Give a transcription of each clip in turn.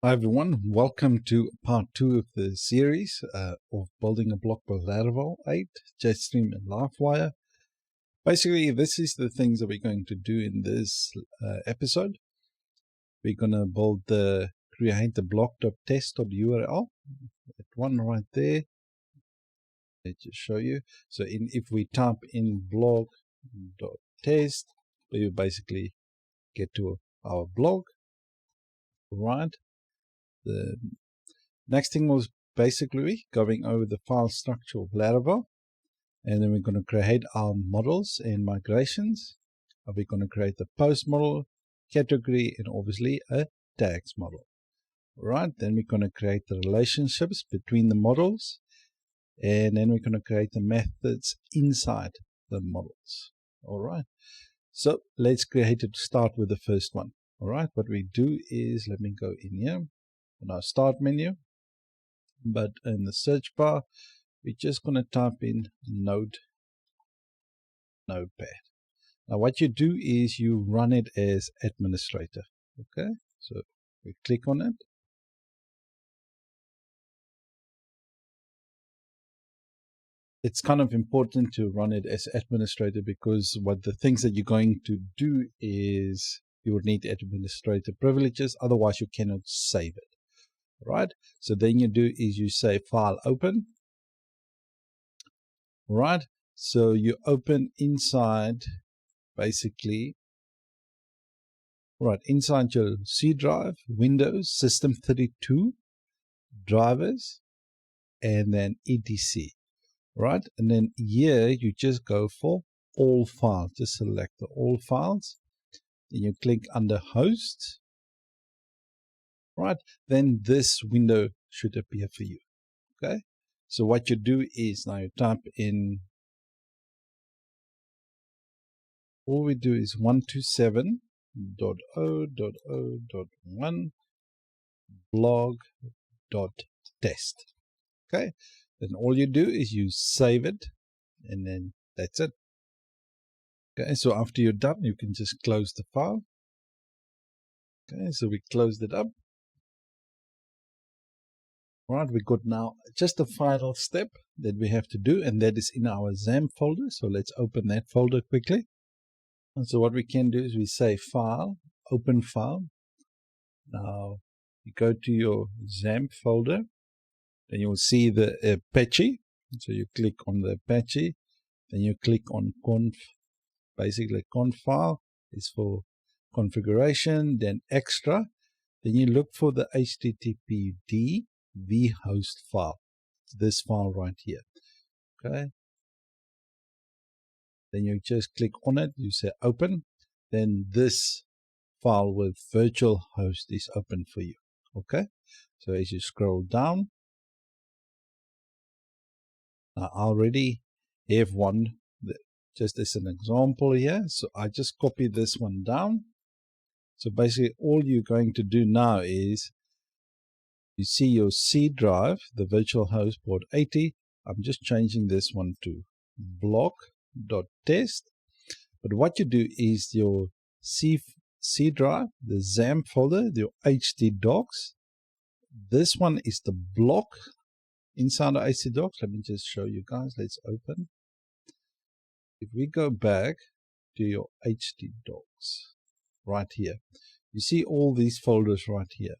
Hi everyone, welcome to part 2 of the series of building a blog with Laravel 8, Jetstream and Livewire. Basically, this is the things that we're going to do in this episode. We're going to create the blog.test.url, that one right there. Let's just show you. So if we type in blog.test, we will basically get to our blog, right? The next thing was basically going over the file structure of Laravel, and then we're going to create our models and migrations. We're going to create the post model, category, and obviously a tags model. Right, then we're going to create the relationships between the models, and then we're going to create the methods inside the models. All right, so let's create it. Start with the first one. All right, what we do is, let me go in here on our start menu, but in the search bar we're just going to type in notepad. Now what you do is you run it as administrator. Okay, so we click on it. It's kind of important to run it as administrator, because what the things that you're going to do is you would need administrator privileges, otherwise you cannot save it. Right, so then you do is you say file open. Right, so you open inside, basically, right, inside your C drive, Windows, System32, drivers, and then etc. Right, and then here you just go for all files. Just select the all files. Then you click under host. Right, then this window should appear for you. Okay, so what you do is now you type in, all we do is 127.0.0.1 blog.test. Okay, then all you do is you save it, and then that's it. Okay, so after you're done, you can just close the file. Okay, so we closed it up. All right, we got now just the final step that we have to do, and that is in our XAMPP folder. So let's open that folder quickly. And so what we can do is we say file, open file. Now you go to your XAMPP folder, then you'll see the Apache. So you click on the Apache, then you click on conf. Basically, conf file is for configuration, then extra. Then you look for the httpd vhost file. It's this file right here. Okay. Then you just click on it. You say open. Then this file with virtual host is open for you. Okay. So as you scroll down, I already have one just as an example here. So I just copy this one down. So basically all you're going to do now is you see your C drive, the virtual host port 80. I'm just changing this one to blog.test. But what you do is your C drive, the XAMPP folder, your htdocs. This one is the block inside the htdocs. Let me just show you guys. Let's open. If we go back to your htdocs right here, you see all these folders right here.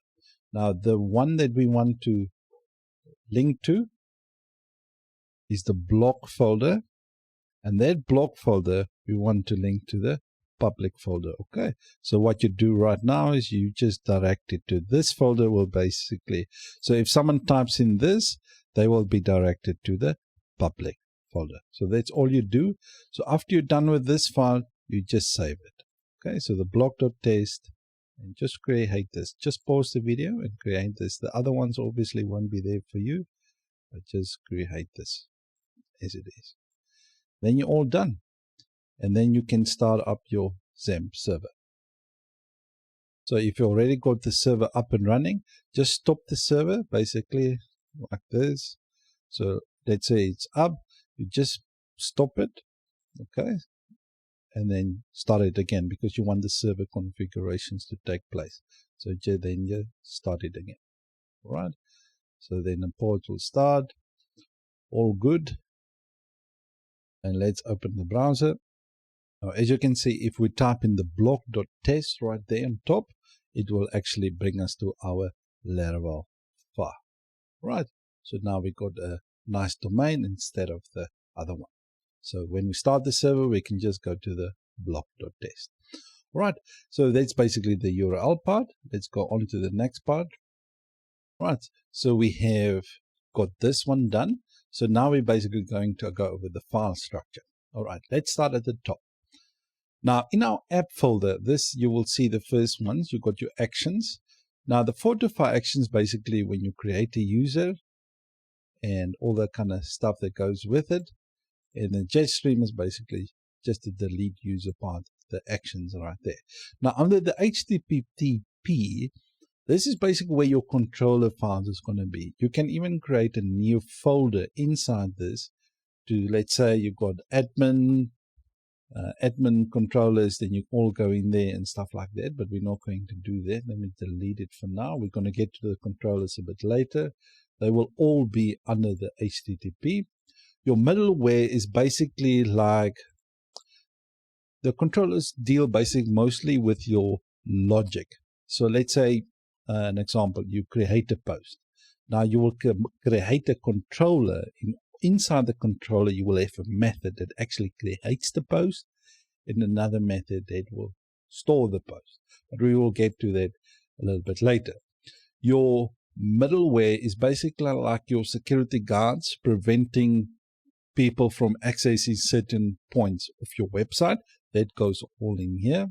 Now the one that we want to link to is the block folder, and that block folder we want to link to the public folder. Okay, so what you do right now is you just direct it to this folder. Will basically, so if someone types in this, they will be directed to the public folder. So that's all you do. So after you're done with this file, you just save it. Okay, so the blog.test, and just create this. Just pause the video and create this. The other ones obviously won't be there for you, but just create this as it is. Then you're all done, and then you can start up your XAMPP server. So if you already got the server up and running, just stop the server basically like this. So let's say it's up, you just stop it, okay, and then start it again, because you want the server configurations to take place. So then you start it again. All right. So then the port will start. All good. And let's open the browser. Now, as you can see, if we type in the blog.test right there on top, it will actually bring us to our Laravel file. Right. So now we got a nice domain instead of the other one. So when we start the server, we can just go to the blog.test. Right. So that's basically the URL part. Let's go on to the next part. Right. So we have got this one done. So now we're basically going to go over the file structure. All right. Let's start at the top. Now, in our app folder, you will see the first ones. You've got your actions. Now, the 4 to 5 actions, basically when you create a user and all that kind of stuff that goes with it. And the Jetstream is basically just the delete user part, the actions right there. Now, under the HTTP, this is basically where your controller files is going to be. You can even create a new folder inside this to, let's say you've got admin controllers, then you all go in there and stuff like that, but we're not going to do that. Let me delete it for now. We're going to get to the controllers a bit later. They will all be under the HTTP. Your middleware is basically like the controllers deal basically mostly with your logic. So let's say an example, you create a post. Now you will create a controller. Inside the controller, you will have a method that actually creates the post and another method that will store the post. But we will get to that a little bit later. Your middleware is basically like your security guards preventing people from accessing certain points of your website. That goes all in here.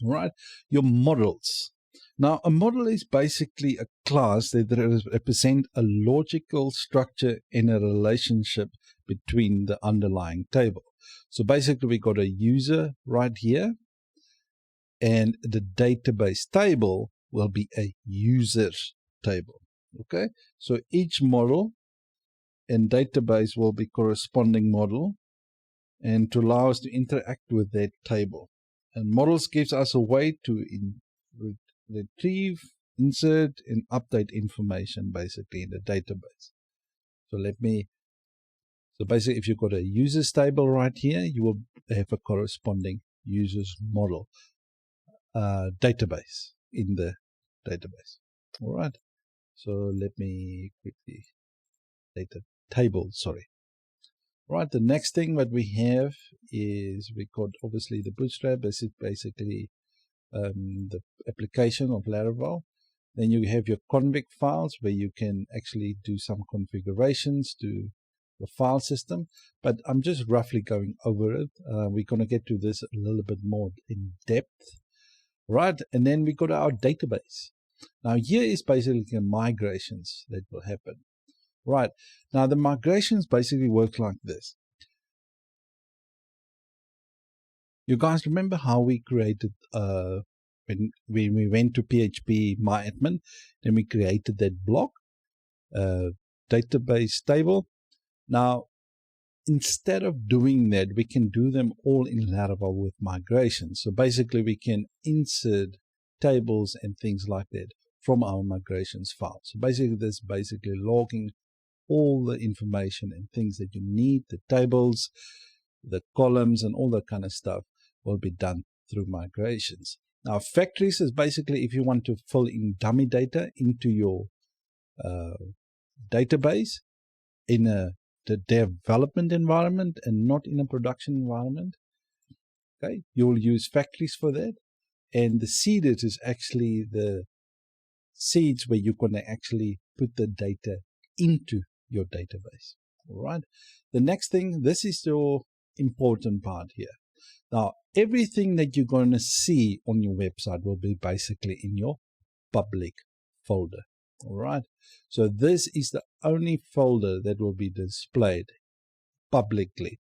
All right. Your models. Now, a model is basically a class that represents a logical structure in a relationship between the underlying table. So basically, we got a user right here, and the database table will be a user table. Okay. So each model and database will be corresponding model, and to allow us to interact with that table. And models gives us a way to retrieve, insert, and update information basically in the database. So basically, if you've got a users table right here, you will have a corresponding users model database in the database. All right. So let me quickly data table. Sorry. Right, the next thing that we have is we got obviously the Bootstrap. This is basically the application of Laravel. Then you have your config files where you can actually do some configurations to the file system. But I'm just roughly going over it. We're going to get to this a little bit more in depth. Right, and then we got our database. Now here is basically the migrations that will happen. Right. Now, the migrations basically work like this. You guys remember how we created, when we went to PHP MyAdmin, then we created that block, database table. Now, instead of doing that, we can do them all in Laravel with migrations. So basically, we can insert tables and things like that from our migrations file. So basically, this is basically logging all the information and things that you need, the tables, the columns, and all that kind of stuff will be done through migrations. Now, factories is basically if you want to fill in dummy data into your database in the development environment and not in a production environment. Okay, you'll use factories for that. And the seeded is actually the seeds where you're going to actually put the data into your database. All right. The next thing, this is your important part here. Now, everything that you're going to see on your website will be basically in your public folder. All right. So this is the only folder that will be displayed publicly,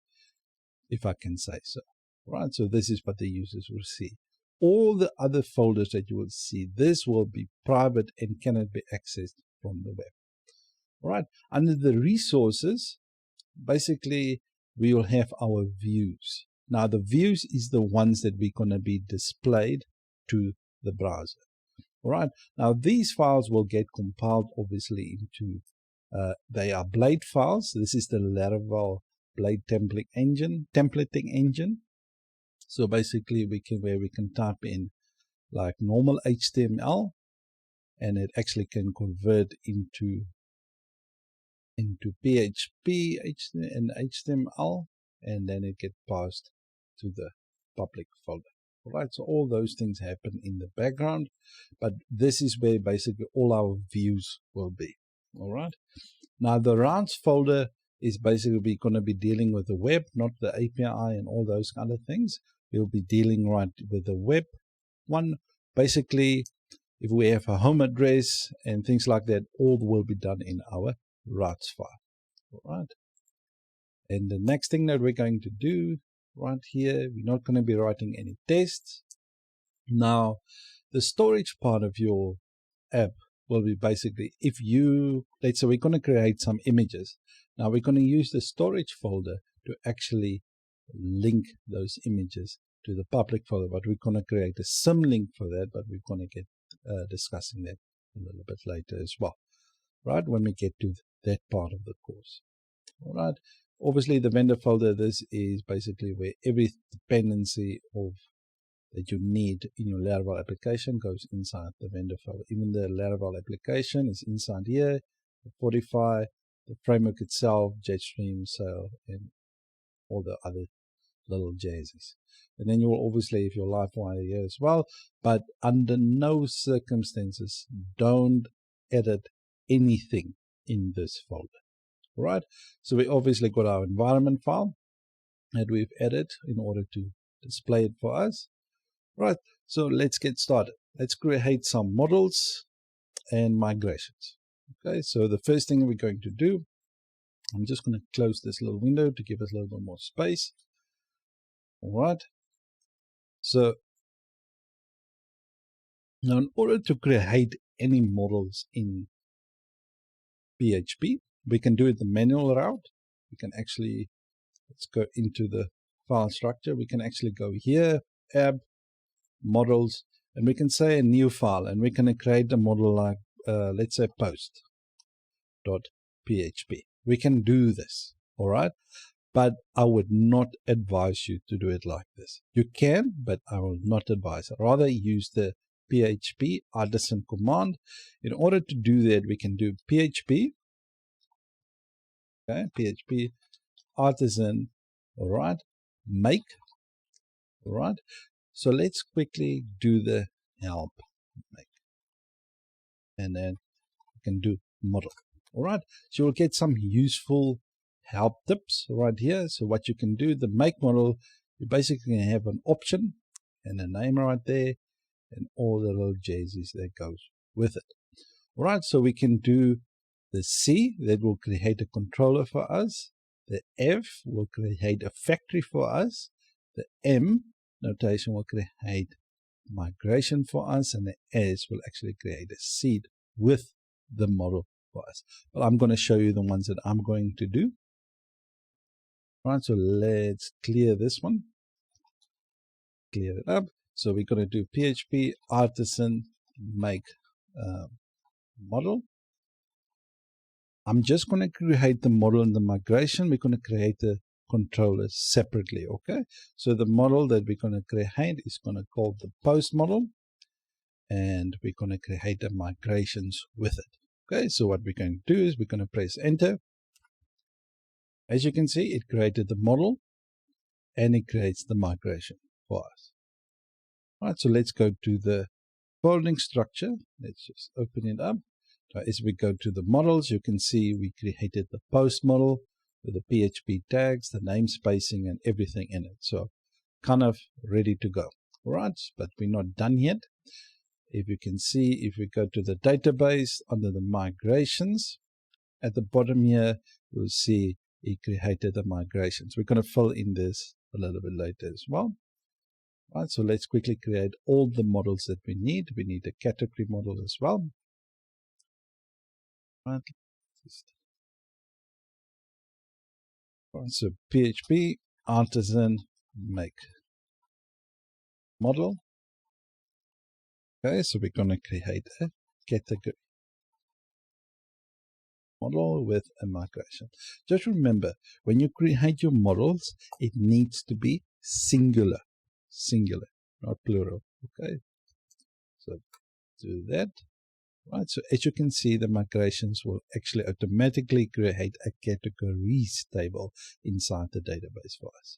if I can say so. All right. So this is what the users will see. All the other folders that you will see, this will be private and cannot be accessed from the web. All right. Under the resources, basically, we will have our views. Now, the views is the ones that we're going to be displayed to the browser. All right. Now these files will get compiled obviously into, they are Blade files. This is the Laravel Blade templating engine. So basically where we can type in like normal HTML, and it actually can convert into PHP and HTML, and then it gets passed to the public folder. All right, so all those things happen in the background, but this is where basically all our views will be. All right. Now the routes folder is basically going to be dealing with the web, not the API and all those kind of things. We'll be dealing right with the web one. Basically, if we have a home address and things like that, all will be done in our routes file. All right. And the next thing that we're going to do right here, we're not going to be writing any tests. Now, the storage part of your app will be basically, if you, let's say we're going to create some images. Now we're going to use the storage folder to actually link those images to the public folder, but we're going to create a symlink for that, but we're going to get discussing that a little bit later as well, right, when we get to that part of the course. All right. Obviously, the vendor folder, this is basically where every dependency of that you need in your Laravel application goes inside the vendor folder. Even the Laravel application is inside here, the Fortify, the framework itself, Jetstream, Sail, and all the other little jazzes. And then you will obviously have your Livewire here as well, but under no circumstances don't edit anything in this folder. All right, so we obviously got our environment file that we've added in order to display it for us. Right, so let's get started. Let's create some models and migrations. Okay, so the first thing we're going to do, I'm just going to close this little window to give us a little bit more space. All right, so now in order to create any models in PHP, we can do it the manual route. We can actually, let's go into the file structure. We can actually go here, add models, and we can say a new file, and we're going to create a model like, let's say post.php. We can do this, all right? But I would not advise you to do it like this. You can, but I will not advise. Rather use the PHP artisan command. In order to do that, we can do PHP, okay, PHP artisan, all right, make, all right. So let's quickly do the help make, and then you can do model. All right, so you'll get some useful help tips right here. So what you can do, the make model, you basically have an option and a name right there, and all the little jerseys that goes with it. All right, so we can do the C, that will create a controller for us. The F will create a factory for us. The M notation will create migration for us, and the S will actually create a seed with the model for us. But I'm going to show you the ones that I'm going to do. All right, so let's clear this one. Clear it up. So we're going to do PHP artisan make model. I'm just going to create the model and the migration. We're going to create the controllers separately, okay? So the model that we're going to create is going to call the post model, and we're going to create the migrations with it. Okay, so what we're going to do is we're going to press enter. As you can see, it created the model and it creates the migration for us. All right, so let's go to the folding structure. Let's just open it up. So as we go to the models, you can see we created the post model with the PHP tags, the namespacing, and everything in it. So kind of ready to go. All right, but we're not done yet. If you can see, if we go to the database under the migrations, at the bottom here, you'll see it created the migrations. We're going to fill in this a little bit later as well. All right, so let's quickly create all the models that we need. We need a category model as well. Right. So PHP artisan make model. Okay, so we're going to create a category model with a migration. Just remember, when you create your models, it needs to be singular, not plural. Okay, so do that. Right, so as you can see, the migrations will actually automatically create a categories table inside the database for us.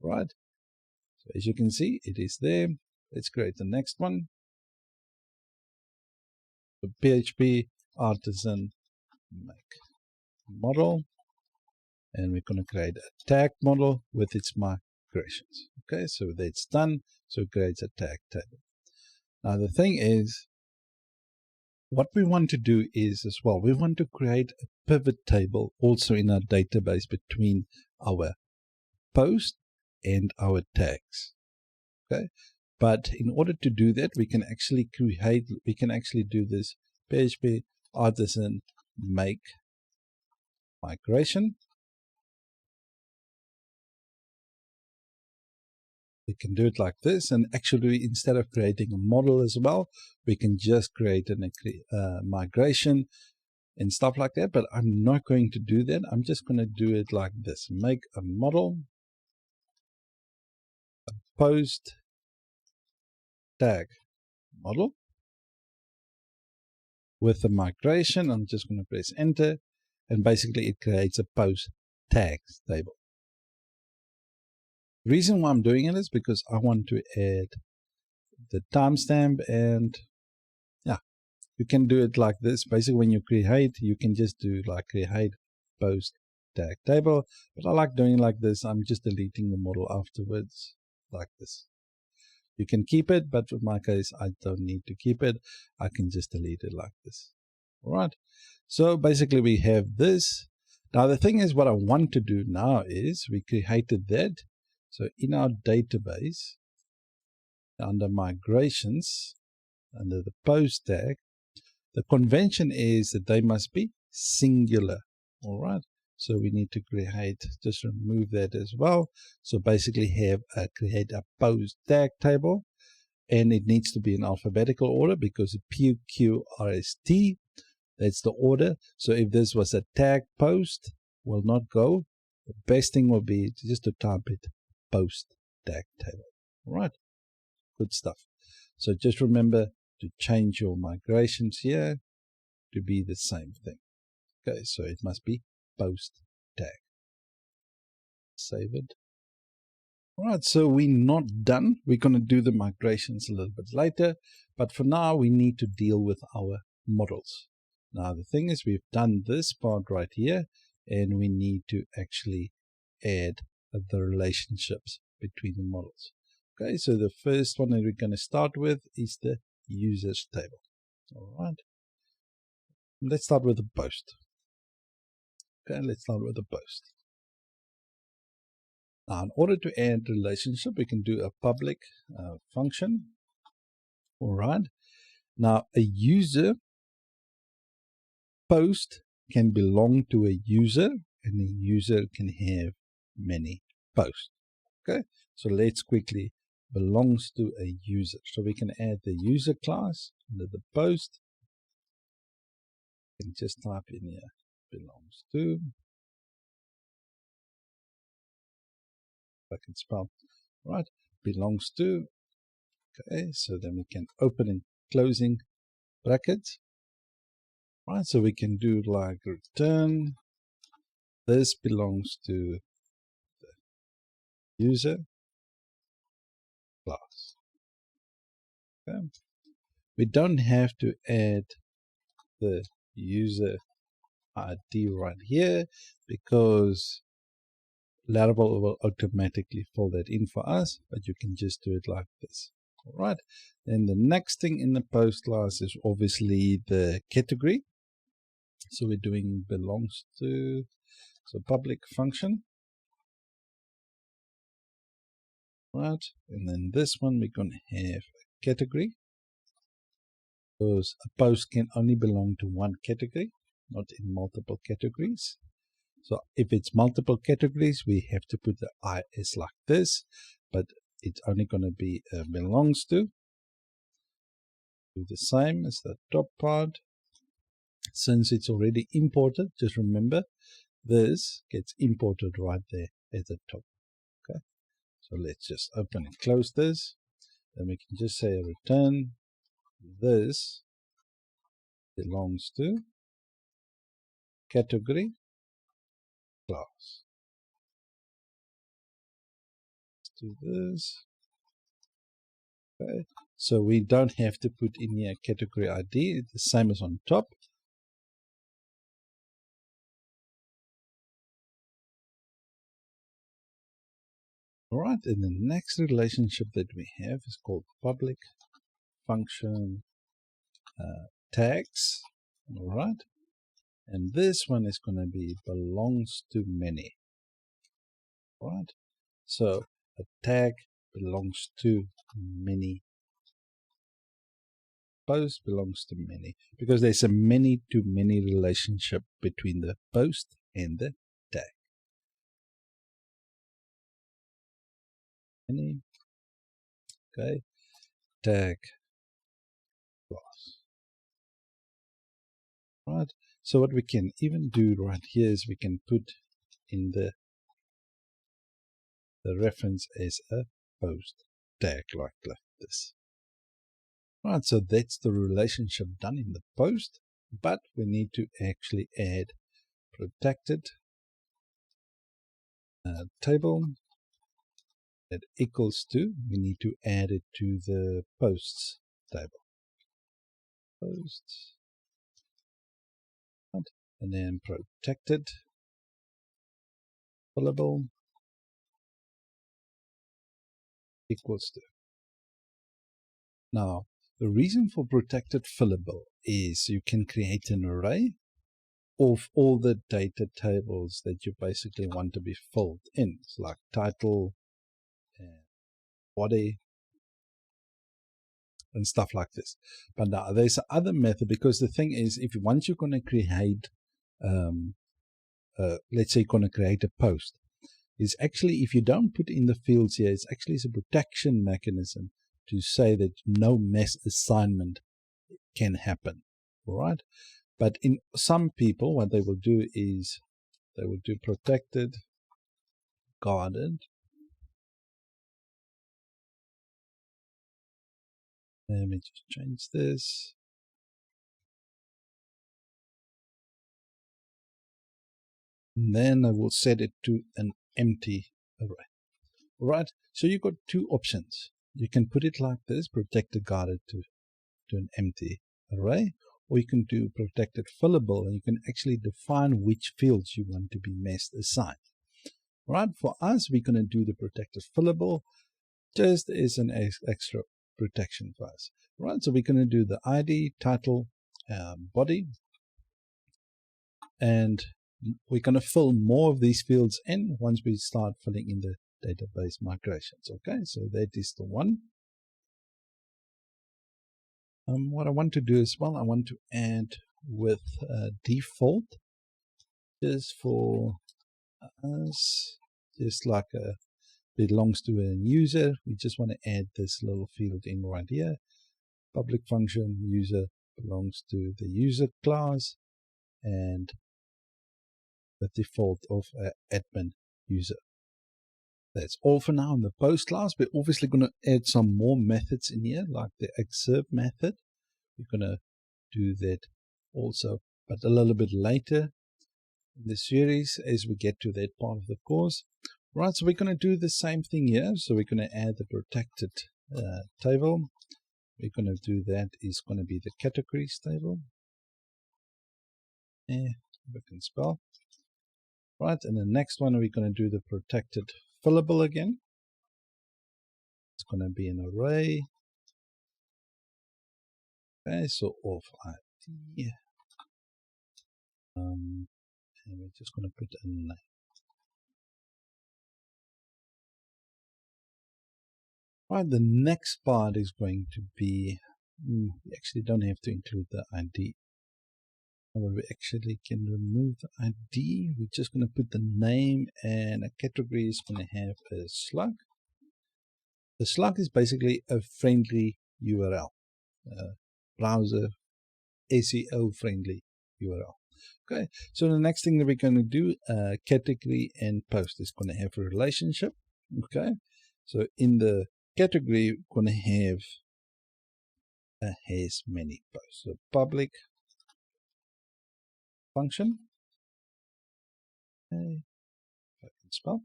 Right, so as you can see, it is there. Let's create the next one. So PHP artisan make model, and we're going to create a tag model with its migrations. Okay, so that's done. So it creates a tag table. Now the thing is, what we want to do is as well, we want to create a pivot table also in our database between our post and our tags. Okay, but in order to do that, we can actually do this PHP artisan make migration. We can do it like this, and actually instead of creating a model as well, we can just create a migration and stuff like that, but I'm not going to do that. I'm just going to do it like this. Make a model, a post tag model with the migration. I'm just going to press enter, and basically it creates a post tags table. The reason why I'm doing it is because I want to add the timestamp, and yeah, you can do it like this. Basically, when you create, you can just do like create post tag table, but I like doing it like this. I'm just deleting the model afterwards like this. You can keep it, but in my case, I don't need to keep it. I can just delete it like this. All right. So basically we have this. Now the thing is, what I want to do now is we created that. So in our database, under migrations, under the post tag, the convention is that they must be singular. All right. So we need to just remove that as well. So basically create a post tag table, and it needs to be in alphabetical order because PQRST, that's the order. So if this was a tag post, will not go. The best thing will be just to type it post tag table. All right. Good stuff. So just remember to change your migrations here to be the same thing. Okay, so it must be post tag. Save it. All right, so we're not done. We're going to do the migrations a little bit later, but for now we need to deal with our models. Now the thing is, we've done this part right here, and we need to actually add the relationships between the models. Okay, so the first one that we're going to start with is the users table. All right, let's start with the post. Okay, let's start with the post. Now, in order to add relationship, we can do a public function. All right. Now, a user post can belong to a user, and a user can have many posts. Okay. So let's quickly belongs to a user. So we can add the user class under the post. And just type in here belongs to. If I can spell right, belongs to. Okay, so then we can open and closing brackets. Right, so we can do like return. This belongs to the user class. Okay. We don't have to add the user ID right here because Laravel will automatically fill that in for us, but you can just do it like this. All right. Then the next thing in the post class is obviously the category. So we're doing belongs to, so public function. Right. And then this one we're going to have a category, because a post can only belong to one category, not in multiple categories. So if it's multiple categories, we have to put the IS like this, but it's only going to be belongs to. Do the same as the top part. Since it's already imported, just remember this gets imported right there at the top. Okay, so let's just open and close this. Then we can just say return this belongs to category class. Let's do this. Okay, so we don't have to put in here category ID, the same as on top. All right, and the next relationship that we have is called public function tags. All right, and this one is going to be belongs to many. All right, so a tag belongs to many. Post belongs to many because there's a many to many relationship between the post and the tag. Many. Okay, tag class. Right, so what we can even do right here is we can put in the reference as a post tag like this. Right, so that's the relationship done in the post, but we need to actually add protected table that equals to, we need to add it to the posts table. Posts, and then protected fillable equals to. Now, the reason for protected fillable is you can create an array of all the data tables that you basically want to be filled in. It's like title and body and stuff like this. But now there's another method, because the thing is, if once you're going to create, let's say you're going to create a post, is actually, if you don't put in the fields here, it's actually a protection mechanism to say that no mass assignment can happen. All right. But in some people, what they will do is they will do protected, guarded. Let me just change this. And then I will set it to an empty array. All right. So you've got two options. You can put it like this, protected, guarded to an empty array, or you can do protected fillable, and you can actually define which fields you want to be mass assigned. Right, for us, we're going to do the protected fillable just as an extra protection for us. Right, so we're going to do the ID, title, body, and we're going to fill more of these fields in once we start filling in the database migrations. Okay, so that is the one. What I want to do as well, I want to add with default, just for us, just like belongs to a user. We just want to add this little field in right here. Public function user belongs to the user class and the default of admin user. That's all for now in the post class. We're obviously going to add some more methods in here, like the excerpt method. We're going to do that also, but a little bit later in the series as we get to that part of the course. Right, so we're going to do the same thing here. So we're going to add the protected table. We're going to do that is going to be the categories table. We can spell. Right, and the next one we're going to do the protected fillable again. It's going to be an array. Okay, so of ID. And we're just going to put a name. Right, the next part is going to be, we actually don't have to include the ID. However, we actually can remove the ID. We're just going to put the name, and a category is going to have a slug. The slug is basically a friendly URL. browser SEO friendly URL. Okay, so the next thing that we're going to do, category and post is going to have a relationship. Okay, so in the category, we're going to have a has many posts. So public function, okay, if I can spell,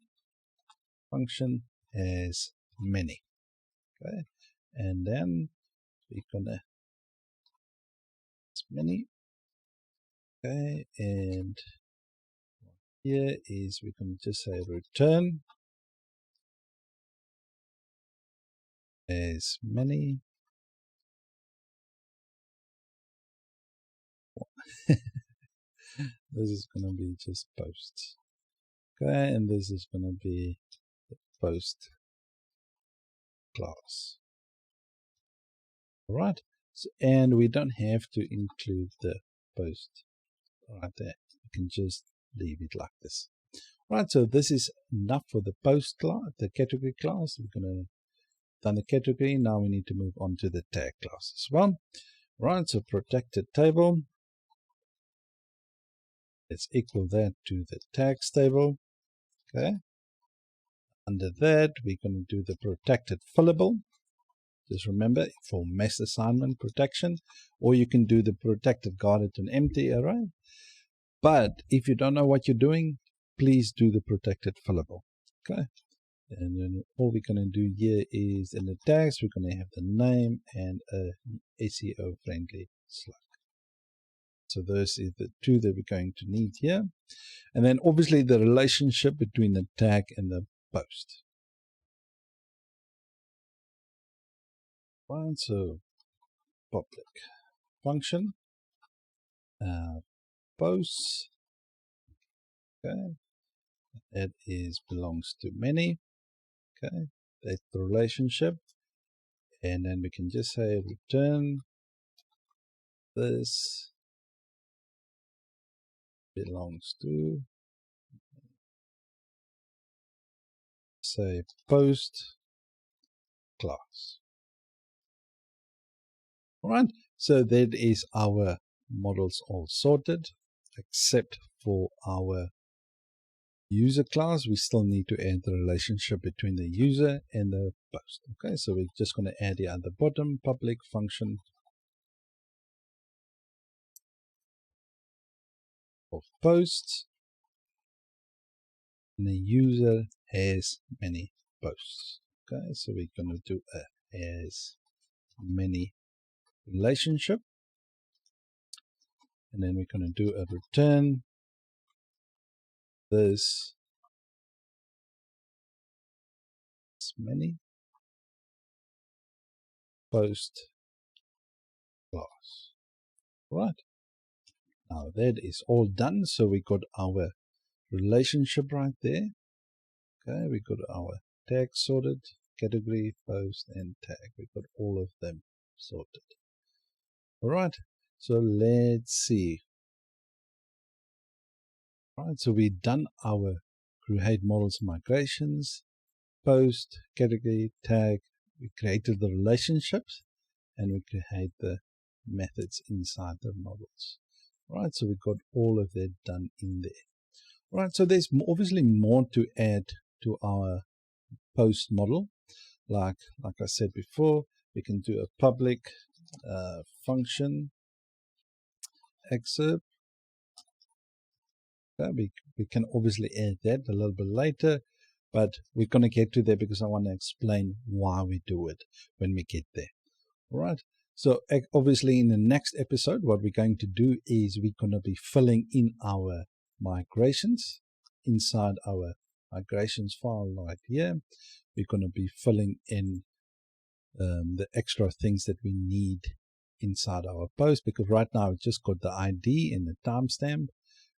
function has many. Okay, and then we're going to many. Okay, and here is we can just say return as many. This is going to be just posts. Okay, and this is going to be the post class. All right, so, and we don't have to include the post right there. You can just leave it like this. Right, so this is enough for the post class, the category class. We're going to done the category. Now we need to move on to the tag class as well. Right, so protected table. Let's equal that to the tags table. Okay. Under that, we're going to do the protected fillable. Just remember, for mass assignment protection, or you can do the protected guarded and empty array. But if you don't know what you're doing, please do the protected fillable. Okay. And then all we're going to do here is in the tags, we're going to have the name and a SEO friendly slug. So those are the two that we're going to need here. And then obviously the relationship between the tag and the post. Right, so public function, posts, okay, that is belongs to many, okay, that's the relationship. And then we can just say return this belongs to, say, post class. All right, so that is our models all sorted, except for our user class. We still need to add the relationship between the user and the post. Okay, so we're just going to add here at the bottom, public function of posts, and the user has many posts. Okay, so we're going to do a has many relationship, and then we're going to do a return this many post class. Right, now that is all done. So we got our relationship right there. Okay, we got our tag sorted, category, post, and tag. We got all of them sorted. All right, so let's see. All right, so we've done our create models migrations, post, category, tag. We created the relationships, and we create the methods inside the models. All right, so we got all of that done in there. All right, so there's obviously more to add to our post model. Like I said before, we can do a public function excerpt. Okay, we can obviously add that a little bit later, but we're going to get to that because I want to explain why we do it when we get there. All right, so obviously in the next episode, what we're going to do is we're going to be filling in our migrations inside our migrations file right here. We're going to be filling in the extra things that we need inside our post, because right now it's just got the ID and the timestamp,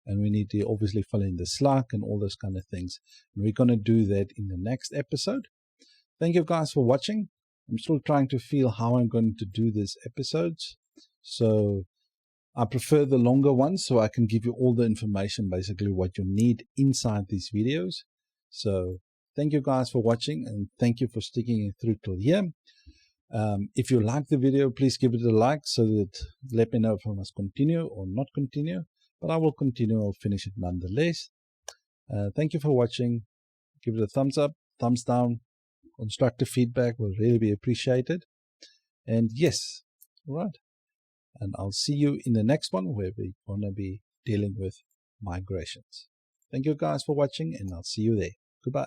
and we need to obviously fill in the slug and all those kind of things. And we're going to do that in the next episode. Thank you guys for watching. I'm still trying to feel how I'm going to do these episodes. So I prefer the longer ones so I can give you all the information, basically what you need inside these videos. So thank you guys for watching, and thank you for sticking it through till here. If you like the video, please give it a like so that let me know if I must continue or not continue. But I will continue. I'll finish it nonetheless. Thank you for watching. Give it a thumbs up, thumbs down. Constructive feedback will really be appreciated. And yes, all right. And I'll see you in the next one where we're going to be dealing with migrations. Thank you guys for watching, and I'll see you there. Goodbye.